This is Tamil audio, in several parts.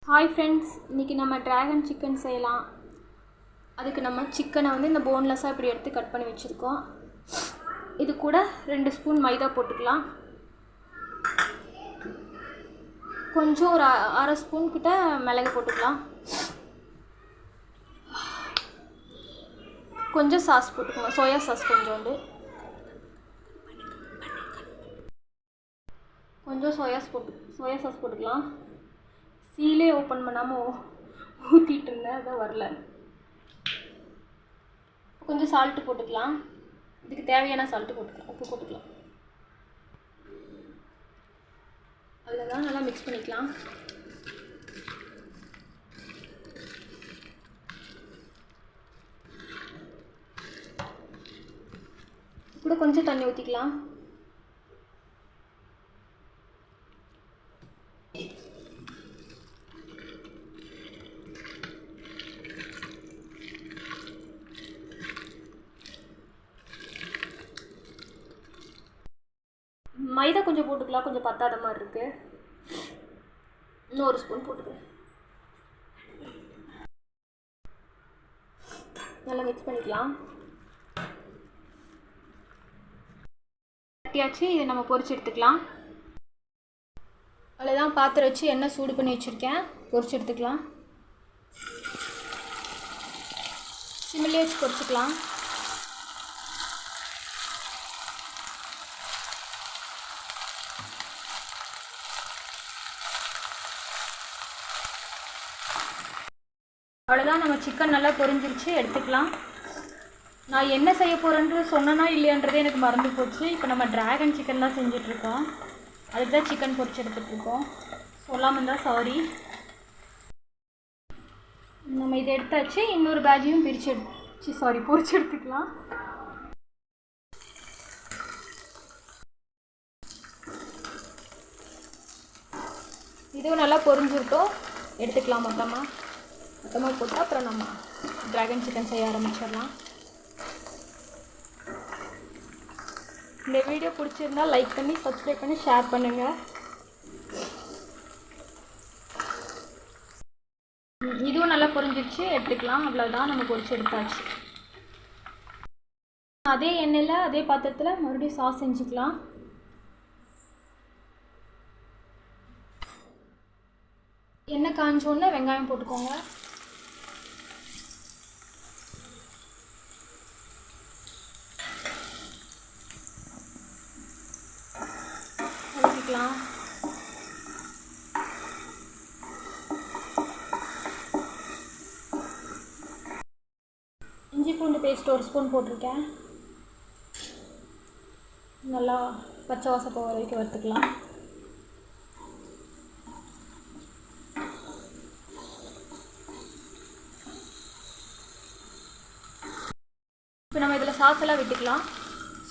ஹாய் ஃப்ரெண்ட்ஸ், இன்றைக்கி நம்ம ட்ராகன் சிக்கன் செய்யலாம். அதுக்கு நம்ம சிக்கனை இந்த போன்லெஸ்ஸாக இப்படி எடுத்து கட் பண்ணி வச்சுருக்கோம். இது கூட 2 ஸ்பூன் மைதா போட்டுக்கலாம். கொஞ்சம் ஒரு அரை ஸ்பூன் கிட்ட மிளகு போட்டுக்கலாம். கொஞ்சம் சாஸ் போட்டுக்கலாம், சோயா சாஸ் கொஞ்சோண்டு. கொஞ்சம் சோயா சாஸ் போட்டுக்கலாம். சீலே ஓப்பன் பண்ணாமல் ஊற்றிட்டு இருந்தேன், அதான் வரல. கொஞ்சம் சால்ட்டு போட்டுக்கலாம். இதுக்கு தேவையான சால்ட்டு போட்டுக்கலாம், உப்பு போட்டுக்கலாம். அதில் தான் நல்லா மிக்ஸ் பண்ணிக்கலாம். கூட கொஞ்சம் தண்ணி ஊற்றிக்கலாம். மைதா கொஞ்சம் போட்டுக்கலாம், கொஞ்சம் பத்தாத மாதிரி இருக்குது. இன்னும் 1 ஸ்பூன் போட்டுக்கலாம். நல்லா மிக்ஸ் பண்ணிக்கலாம். கட்டியாச்சு, இதை நம்ம பொரிச்சு எடுத்துக்கலாம். அவ்வளோதான், பாத்திரம் வச்சு எண்ணெய் சூடு பண்ணி வச்சுருக்கேன். பொரிச்சு எடுத்துக்கலாம். சிம்மிலே வச்சு பொரிச்சுக்கலாம். அவ்வளோதான், நம்ம சிக்கன் நல்லா பொரிஞ்சிருச்சு, எடுத்துக்கலாம். நான் என்ன செய்ய போகிறேன்ட்டு சொன்னேன்னா இல்லையான்றதே எனக்கு மறந்து போச்சு. இப்போ நம்ம ட்ராகன் சிக்கன் தான் செஞ்சிட்ருக்கோம். அதுக்கு தான் சிக்கன் பொரிச்சு எடுத்துகிட்ருக்கோம். சொல்லாமல் இருந்தால் சாரி. நம்ம இதை எடுத்தாச்சு. இன்னொரு பேட்சையும் பொரிச்சு எடுத்துக்கலாம். இதுவும் நல்லா பொரிஞ்சுட்டோம், எடுத்துக்கலாம். மொத்தமாக போட்டு அப்புறம் நம்ம ட்ராகன் சிக்கன் செய்ய ஆரம்பிச்சிடலாம். இந்த வீடியோ பிடிச்சிருந்தால் லைக் பண்ணி சப்ஸ்கிரைப் பண்ணி ஷேர் பண்ணுங்கள். இதுவும் நல்லா பொரிஞ்சிருச்சு, எடுத்துக்கலாம். அவ்வளோதான், நம்ம பொரிச்சு எடுத்தாச்சு. அதே எண்ணெயில் அதே பாத்திரத்தில் மறுபடியும் சாஸ் செஞ்சுக்கலாம். எண்ணெய் காஞ்சோடனே வெங்காயம் போட்டுக்கோங்க. வதக்கிக்கலாம். இஞ்சி பூண்டு பேஸ்ட் 1 ஸ்பூன் போட்டிருக்கேன். நல்லா பச்சை வாசம் போகிற வரைக்கும் வறுத்துக்கலாம். இப்போ நம்ம இதில் சாஸ் எல்லாம் விட்டுக்கலாம்.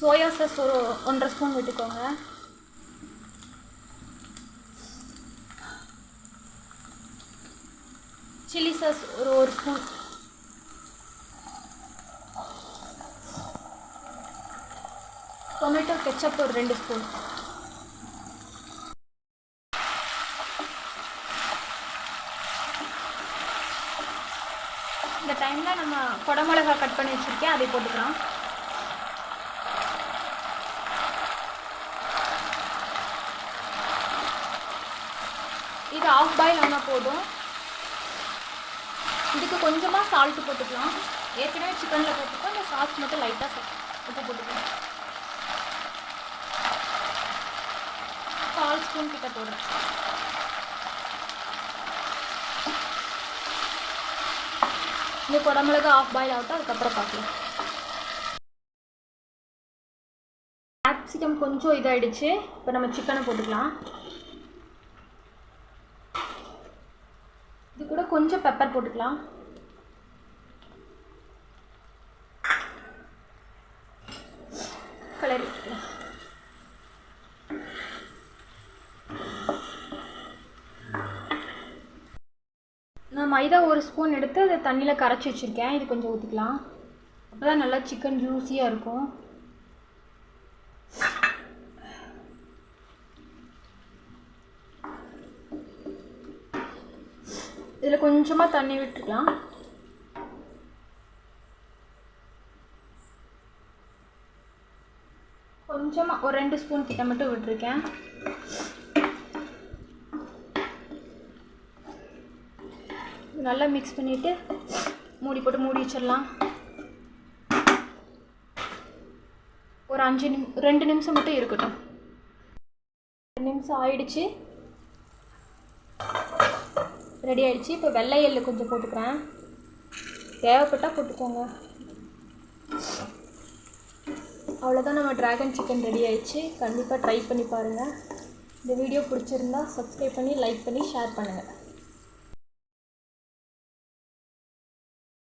சோயா சாஸ் ஒரு 1.5 ஸ்பூன் விட்டுக்கோங்க. சில்லி சாஸ் ஒரு 1 ஸ்பூன். டொமேட்டோ கெச்சப் ஒரு 2 ஸ்பூன். இந்த டைமில் நம்ம குடமிளகா கட் பண்ணி வச்சுருக்கேன், அதை போட்டுக்கலாம். இது ஆஃப் பாயில் ஆனால் போதும். இதுக்கு கொஞ்சமாக சால்ட்டு போட்டுக்கலாம். ஏற்கனவே சிக்கனில் போட்டுக்கலாம். இந்த சாஸ் மட்டும் லைட்டாக உப்பு போட்டுக்கலாம். 1/4 ஸ்பூன் கிட்ட போடுறேன். இந்த குடமிளகா ஆஃப் பாயில் ஆகட்டும், அதுக்கப்புறம் பார்க்கலாம். கேப்சிகம் கொஞ்சம் இதாகிடுச்சு. இப்போ நம்ம சிக்கனை போட்டுக்கலாம். இது கூட கொஞ்சம் பெப்பர் போட்டுக்கலாம். கலரி நான் மைதா 1 ஸ்பூன் எடுத்து அதை தண்ணியில் கரைச்சி வச்சுருக்கேன். இது கொஞ்சம் ஊற்றிக்கலாம். அப்போ தான் நல்லா சிக்கன் ஜூஸியாக இருக்கும். இதில் கொஞ்சமாக தண்ணி விட்டுக்கலாம். கொஞ்சமாக ஒரு 2 ஸ்பூன் கிட்ட மட்டும் விட்டுருக்கேன். நல்லா மிக்ஸ் பண்ணிவிட்டு மூடி போட்டு மூடி வச்சிடலாம். ஒரு 2 நிமிஷம் மட்டும் இருக்கட்டும். 2 நிமிஷம் ஆயிடுச்சு, ரெடி ஆகிடுச்சு. இப்போ வெள்ளை எள்ளு கொஞ்சம் போட்டுக்கிறேன், தேவைப்பட்டால் போட்டுக்கோங்க. அவ்வளோதான், நம்ம ட்ராகன் சிக்கன் ரெடி ஆகிடுச்சு. கண்டிப்பாக ட்ரை பண்ணி பாருங்கள். இந்த வீடியோ பிடிச்சிருந்தா சப்ஸ்கிரைப் பண்ணி லைக் பண்ணி ஷேர் பண்ணுங்கள்.